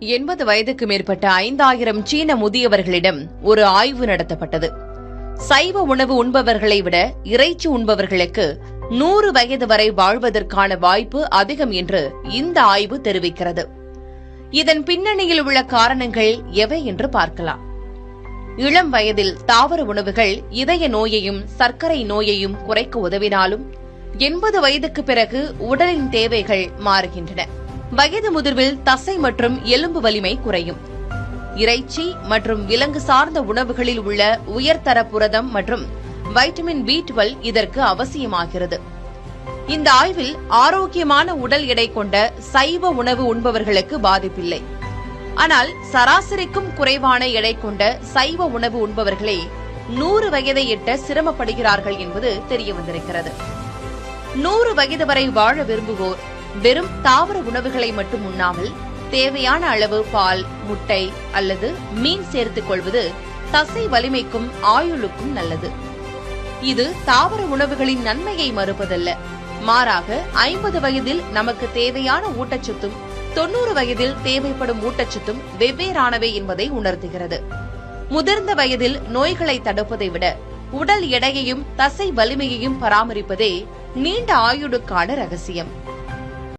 80 வயதுக்கு மேற்பட்ட 5000 சீன முதியவர்களிடம் ஒரு ஆய்வு நடத்தப்பட்டது. சைவ உணவு உண்பவர்களை விட இறைச்சி உண்பவர்களுக்கு 100 வயது வரை வாழ்வதற்கான வாய்ப்பு அதிகம் என்று இந்த ஆய்வு தெரிவிக்கிறது. இதன் பின்னணியில் உள்ள காரணங்கள் எவை என்று பார்க்கலாம். இளம் வயதில் தாவர உணவுகள் இதய நோயையும் சர்க்கரை நோயையும் குறைக்க உதவினாலும் 80 வயதுக்கு பிறகு உடலின் தேவைகள் மாறுகின்றன. வயது முதிர்வில் தசை மற்றும் எலும்பு வலிமை குறையும். இறைச்சி மற்றும் விலங்கு சார்ந்த உணவுகளில் உள்ள உயர்தர புரதம் மற்றும் வைட்டமின் B12 இதற்கு அவசியமாகிறது. இந்த ஆய்வில் ஆரோக்கியமான உடல் எடை கொண்ட சைவ உணவு உண்பவர்களுக்கு பாதிப்பில்லை. ஆனால் சராசரிக்கும் குறைவான எடை கொண்ட சைவ உணவு உண்பவர்களே 100 வயதை எட்ட சிரமப்படுகிறார்கள் என்பது தெரியவந்திருக்கிறது. 100 வயது வரை வாழ விரும்புவோர் வெறும் தாவர உணவுகளை மட்டும் உண்ணாமல் தேவையான அளவு பால், முட்டை அல்லது மீன் சேர்த்துக் கொள்வது தசை வலிமைக்கும் ஆயுளுக்கும் நல்லது. இது தாவர உணவுகளின் நன்மையை மறுப்பதல்ல, மாறாக 50 வயதில் நமக்கு தேவையான ஊட்டச்சத்தும் 90 வயதில் தேவைப்படும் ஊட்டச்சத்தும் வெவ்வேறானவை என்பதை உணர்த்துகிறது. முதிர்ந்த வயதில் நோய்களை தடுப்பதை விட உடல் எடையையும் தசை வலிமையையும் பராமரிப்பதே நீண்ட ஆயுளுக்கான ரகசியம்.